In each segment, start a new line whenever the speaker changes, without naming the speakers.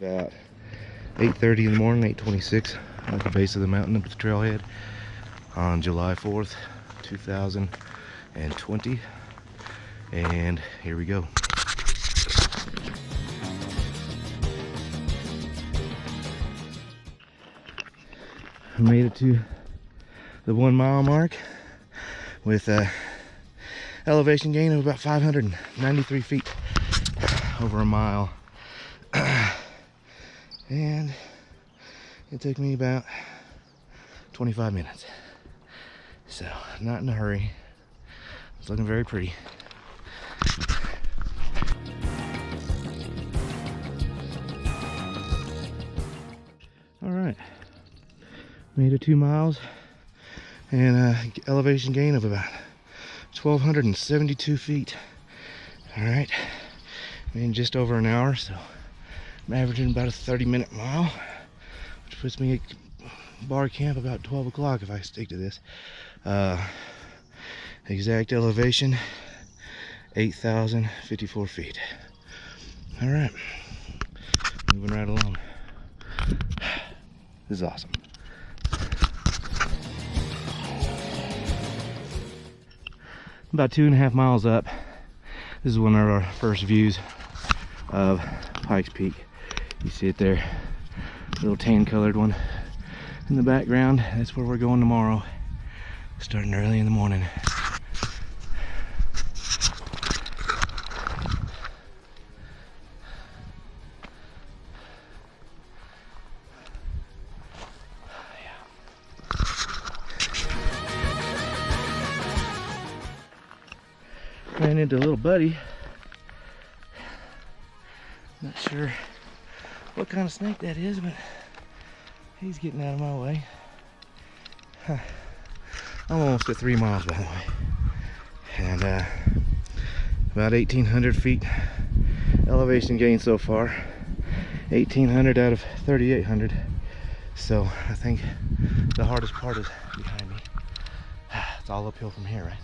About 8:30 in the morning, 8:26 at the base of the mountain up at the trailhead on July 4th, 2020. And here we go. I made it to the 1 mile mark with a elevation gain of about 593 feet over a mile. And it took me about 25 minutes. So, not in a hurry. It's looking very pretty. All right, made it 2 miles and elevation gain of about 1,272 feet. All right, in just over an hour, so I'm averaging about a 30-minute mile, which puts me at bar camp about 12 o'clock if I stick to this. Exact elevation 8,054 feet. All right, moving right along. This is awesome. About 2.5 miles up. This is one of our first views of Pikes Peak. You see it there, little tan colored one in the background. That's where we're going tomorrow, starting early in the morning. Ran into a little buddy. Not sure what kind of snake that is, but he's getting out of my way. I'm almost at 3 miles, by the way, and about 1,800 feet elevation gain so far. 1,800 out of 3,800. So I think the hardest part is behind me. It's all uphill from here, right?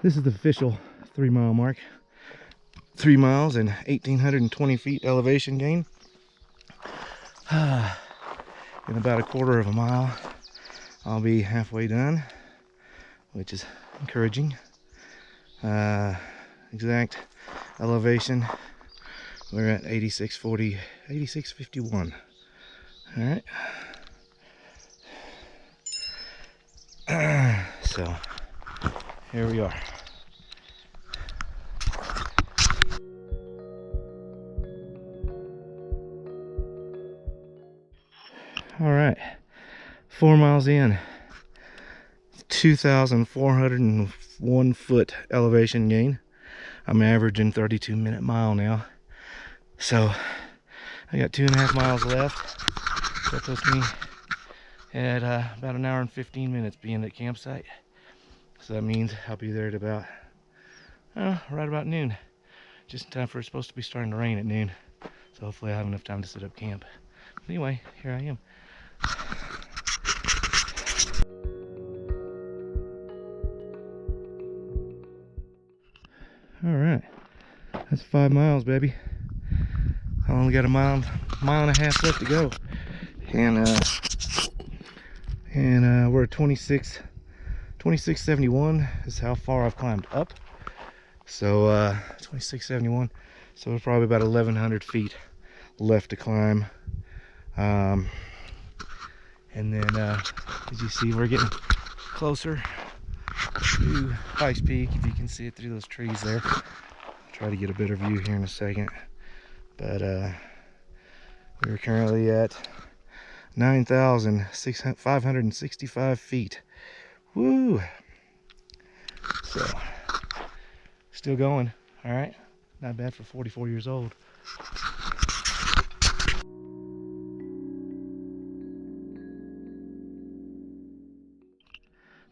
This is the official 3 mile mark. 3 miles and 1,820 feet elevation gain. In about 1/4 mile, I'll be halfway done, which is encouraging. Exact elevation, we're at 8640, 8651. All right. So here we are. All right, 4 miles in, 2,401 foot elevation gain. I'm averaging 32-minute mile now. So I got 2.5 miles left. That puts me at about 1 hour and 15 minutes being at campsite. So that means I'll be there at about, right about noon. Just in time for it's supposed to be starting to rain at noon. So hopefully I have enough time to set up camp. But anyway, here I am. All right, that's 5 miles, baby. I only got a mile and a half left to go, and we're at 2671 is how far I've climbed up. So 2671. So it's probably about 1,100 feet left to climb. And then, as you see, we're getting closer to Pikes Peak, if you can see it through those trees there. I'll try to get a better view here in a second. But we're currently at 9,565 feet. Woo! So, still going, all right? Not bad for 44 years old.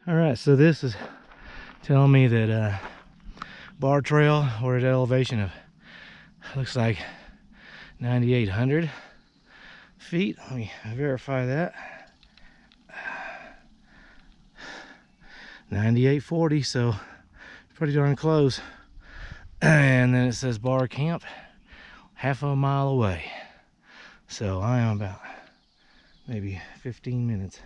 All right, so this is telling me that Barr Trail, we're at an elevation of, looks like 9,800 feet. Let me verify that. 9840, so pretty darn close. And then it says Barr Camp, half a mile away. So I am about maybe 15 minutes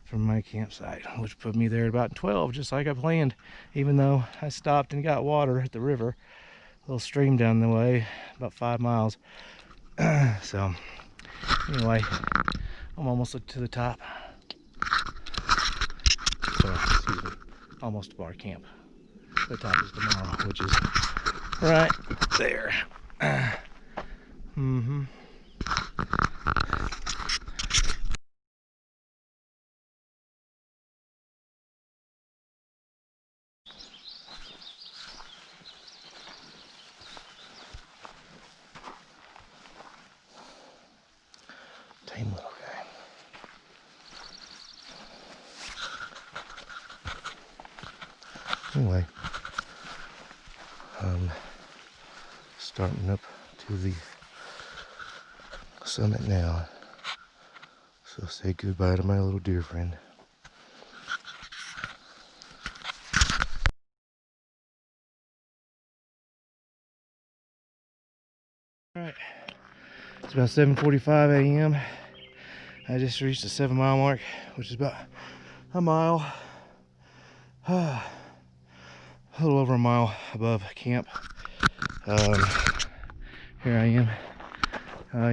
from my campsite, which put me there at about 12, just like I planned, even though I stopped and got water at the river, a little stream down the way, about 5 miles. So anyway, I'm almost to the top. So, excuse me, almost to Barr Camp. The top is tomorrow, which is right there. Tame little guy. Anyway, starting up to the summit now. So say goodbye to my little deer friend. Alright, it's about 7:45 a.m. I just reached the 7-mile mark, which is about a mile, a little over a mile above camp. Here I am.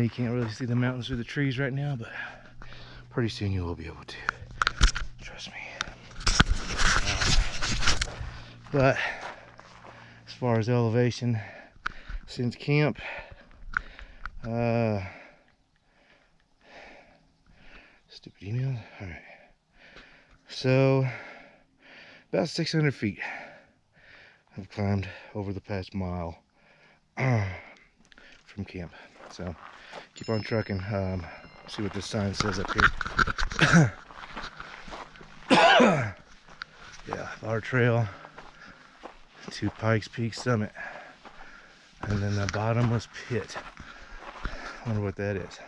You can't really see the mountains through the trees right now, but pretty soon you will be able to. Trust me. But as far as elevation since camp, stupid emails. All right. So about 600 feet I've climbed over the past mile from camp. So keep on trucking. See what this sign says up here. Yeah, Barr Trail to Pikes Peak Summit, and then the bottomless pit. I wonder what that is.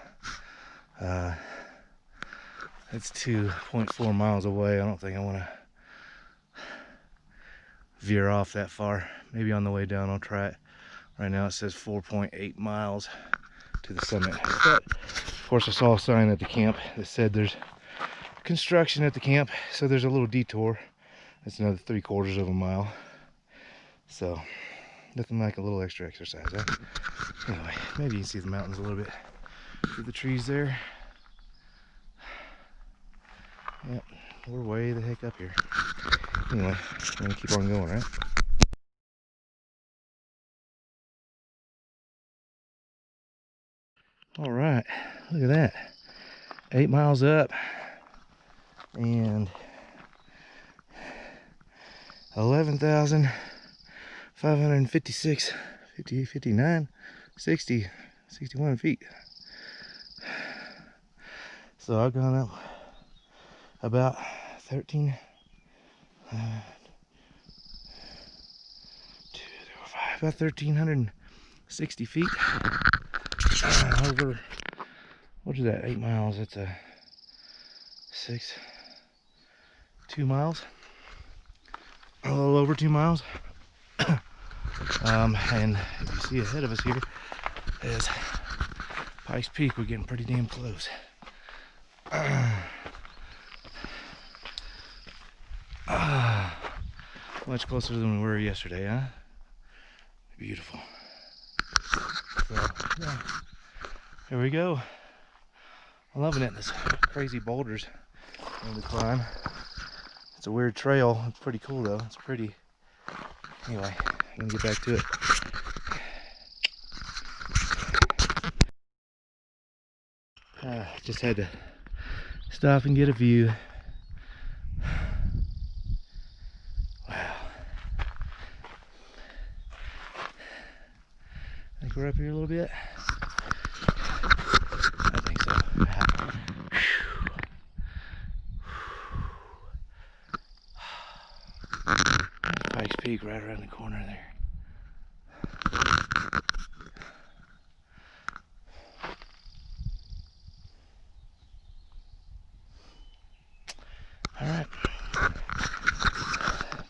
It's 2.4 miles away. I don't think I want to veer off that far. Maybe on the way down I'll try it. Right now it says 4.8 miles to the summit. But of course I saw a sign at the camp that said there's construction at the camp, so there's a little detour. That's another 3/4 of a mile. So nothing like a little extra exercise, huh? Anyway, maybe you can see the mountains a little bit through the trees there. Yep, we're way the heck up here. Anyway, I'm gonna keep on going, right? All right, look at that. 8 miles up and 11,556, 58, 59, 60, 61 feet. So I've gone up about 1,360 feet. Over, what is that, 8 miles? That's a 2 miles. A little over 2 miles. And if you see ahead of us here is Pikes Peak. We're getting pretty damn close. Much closer than we were yesterday, huh? Beautiful. So, yeah. Here we go. I'm loving it. This crazy boulders on the climb. It's a weird trail. It's pretty cool though. It's pretty. Anyway, I'm gonna get back to it. Just had to stop and get a view. Wow. I think we're up here a little bit. I think so. Pikes Peak right around the corner there. Alright.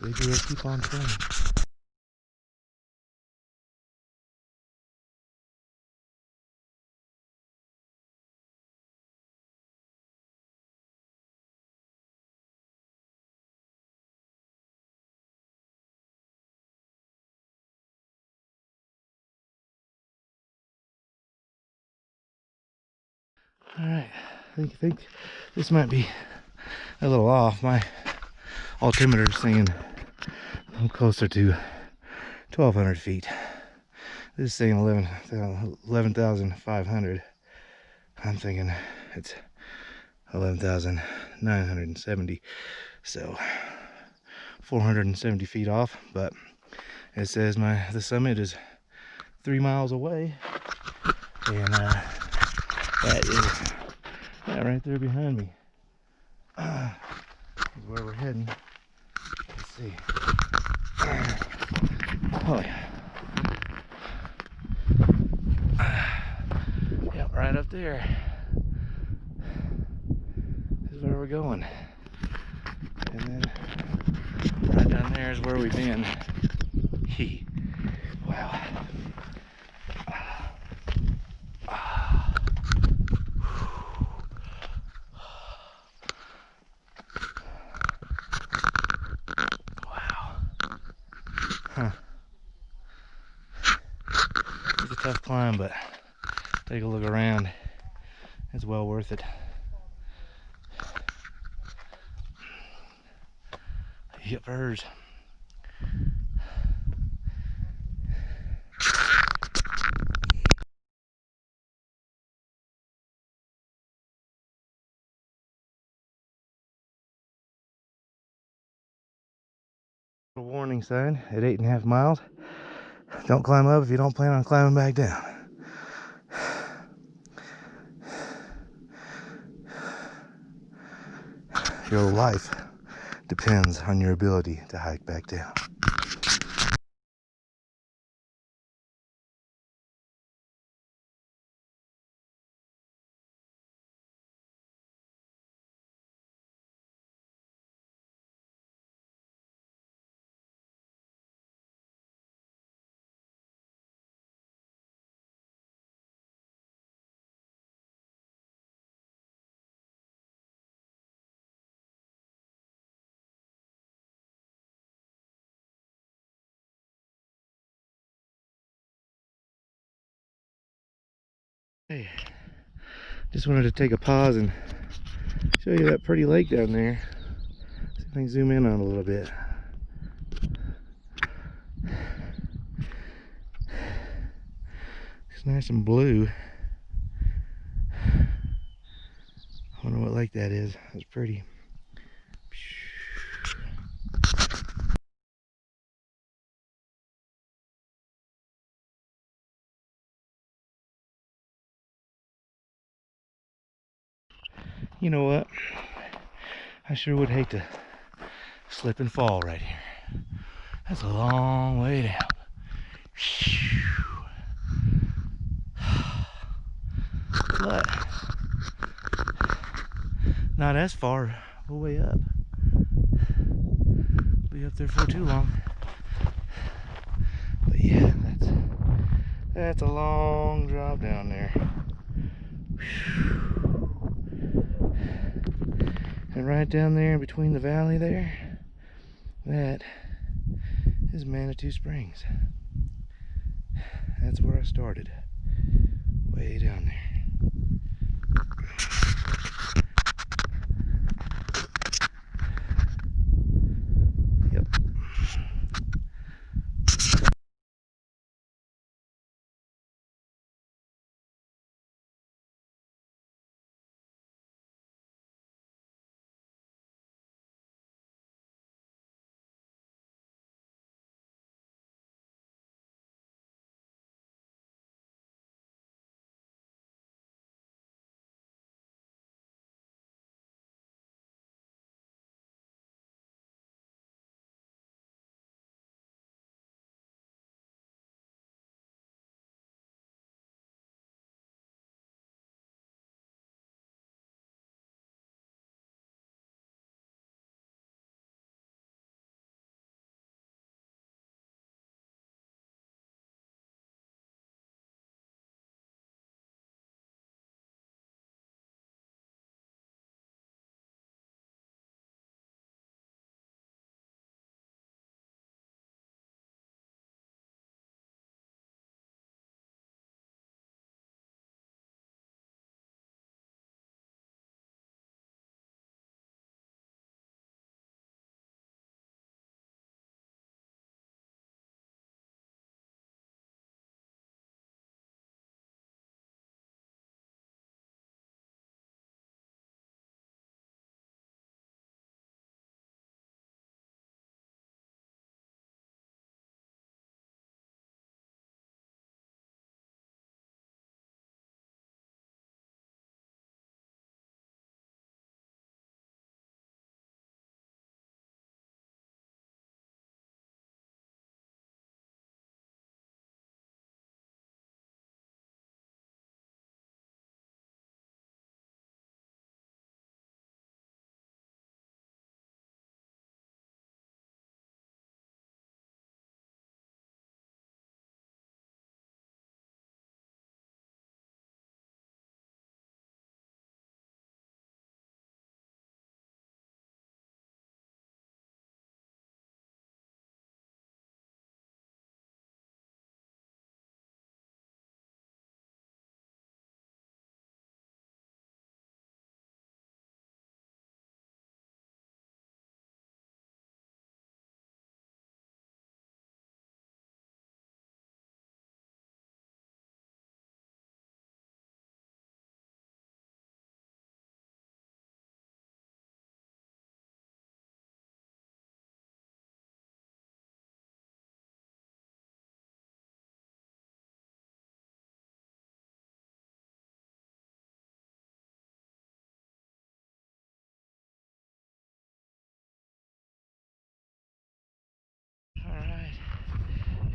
Maybe we'll keep on trying. Alright, I think this might be a little off. My altimeter is saying I'm closer to 1,200 feet. This is saying 11,500. I'm thinking it's 11,970. So 470 feet off, but it says the summit is 3 miles away, and that is right there behind me. Is where we're heading. Let's see. Oh yeah. Yep, right up there. This is where we're going. And then right down there is where we've been. Wow. Wow. Huh. It's a tough climb, but take a look around. It's well worth it. Yep, hers. A warning sign at 8.5 miles. Don't climb up if you don't plan on climbing back down. Your life depends on your ability to hike back down. Hey, just wanted to take a pause and show you that pretty lake down there. See if I can zoom in on it a little bit. It's nice and blue. I wonder what lake that is. It's pretty. You know what? I sure would hate to slip and fall right here. That's a long way down. But not as far way up. Be up there for too long. But yeah, that's a long drop down there. And right down there in between the valley there, that is Manitou Springs. That's where I started, way down there.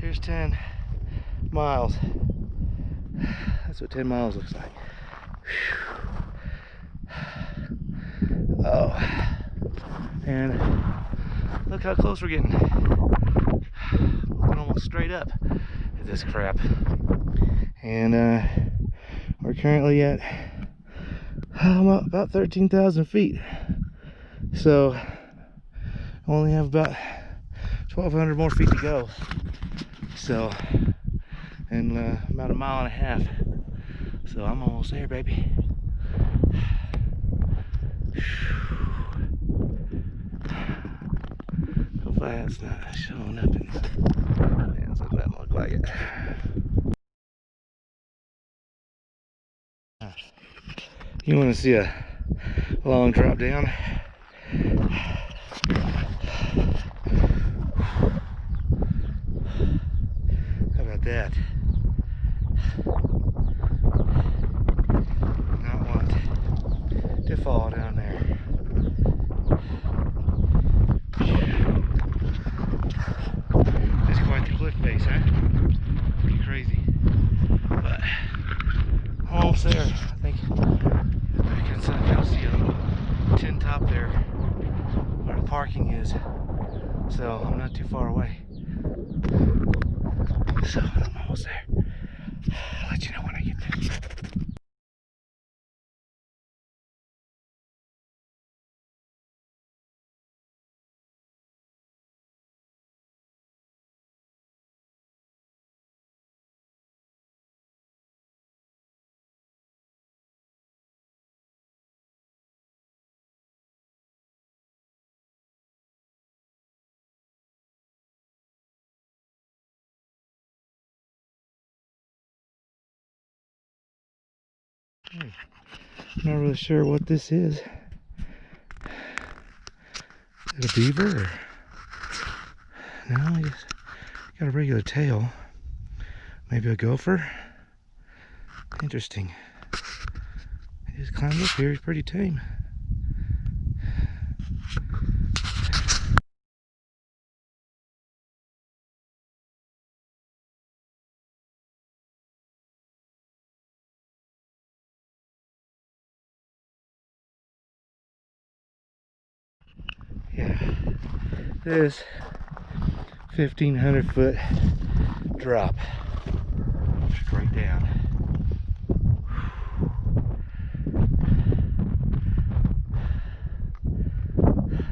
Here's 10 miles. That's what 10 miles looks like. Whew. Oh, and look how close we're getting. Looking almost straight up at this crap. And we're currently at about 13,000 feet. So I only have about 1,200 more feet to go. So, and about a mile and a half. So I'm almost there, baby. Hopefully that's not showing up in the lens. It doesn't look like it. You want to see a long drop down? How about that? Not want to fall down there. That's quite the cliff face, huh? Pretty crazy. But almost there. I think I can kind of see a little tin top there where the parking is. So I'm not too far away. So I'm almost there. I'll let you know when I get there. I'm not really sure what this is. Is it a beaver? Or... No, I just got a regular tail. Maybe a gopher? Interesting. He just climbed up here. He's pretty tame. Yeah, this 1,500 foot drop straight down.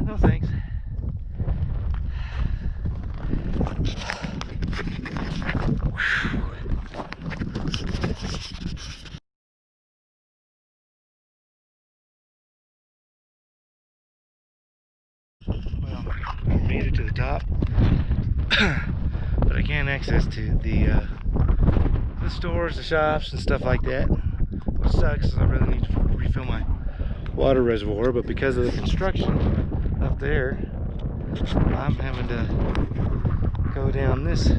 No thanks. Well, I made it to the top, but I can't access to the stores, the shops, and stuff like that. Which sucks, 'cause I really need to refill my water reservoir. But because of the construction up there, I'm having to go down this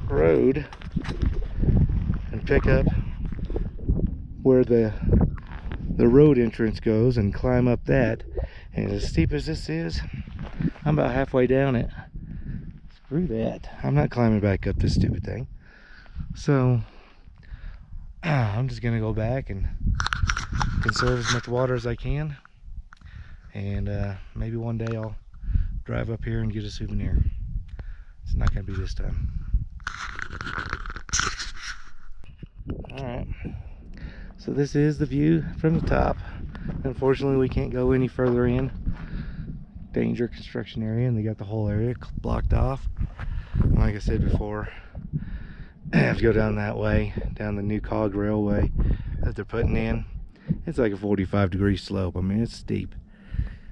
road and pick up where the road entrance goes and climb up that. And as steep as this is, I'm about halfway down it. Screw that. I'm not climbing back up this stupid thing. So I'm just gonna go back and conserve as much water as I can. And maybe one day I'll drive up here and get a souvenir. It's not gonna be this time. Alright. So this is the view from the top. Unfortunately, we can't go any further in. Danger construction area, and they got the whole area blocked off. Like I said before, I have to go down that way, down the new cog railway that they're putting in. It's like a 45-degree slope. I mean, it's steep.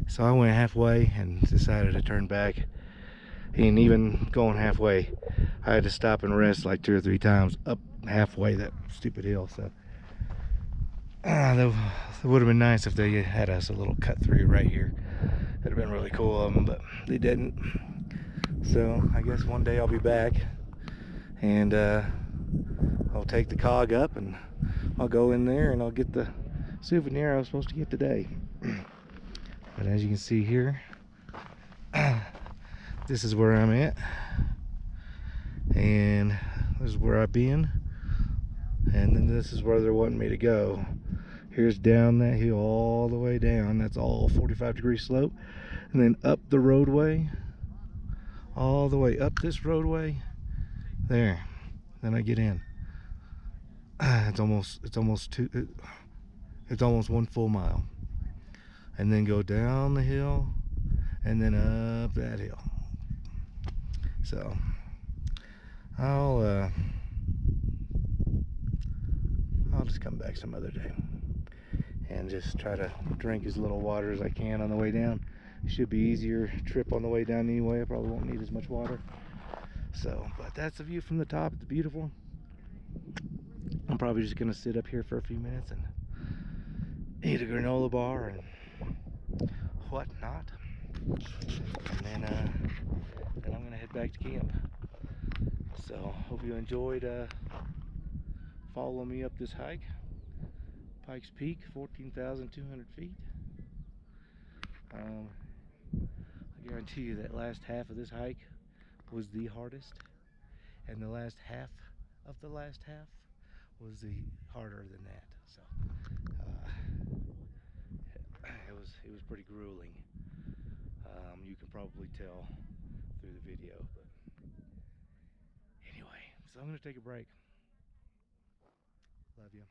So I went halfway and decided to turn back. And even going halfway, I had to stop and rest like 2 or 3 times up halfway that stupid hill. So that would have been nice if they had us a little cut through right here. That'd have been really cool of them, but they didn't. So I guess one day I'll be back, and I'll take the cog up and I'll go in there and I'll get the souvenir I was supposed to get today. But as you can see here, this is where I'm at. and this is where I've been, and then this is where they're wanting me to go. Here's down that hill all the way down. That's all 45-degree slope, and then up the roadway, all the way up this roadway there. Then I get in. It's almost 1 full mile, and then go down the hill and then up that hill. So I'll just come back some other day and just try to drink as little water as I can on the way down. Should be easier trip on the way down anyway. I probably won't need as much water. So, but that's the view from the top. It's beautiful. I'm probably just gonna sit up here for a few minutes and eat a granola bar and whatnot, and then I'm gonna head back to camp. So hope you enjoyed following me up this hike. Pikes Peak, 14,200 feet. I guarantee you that last half of this hike was the hardest, and the last half of the last half was the harder than that. So it was pretty grueling. You can probably tell through the video, but anyway, so I'm gonna take a break. Love you.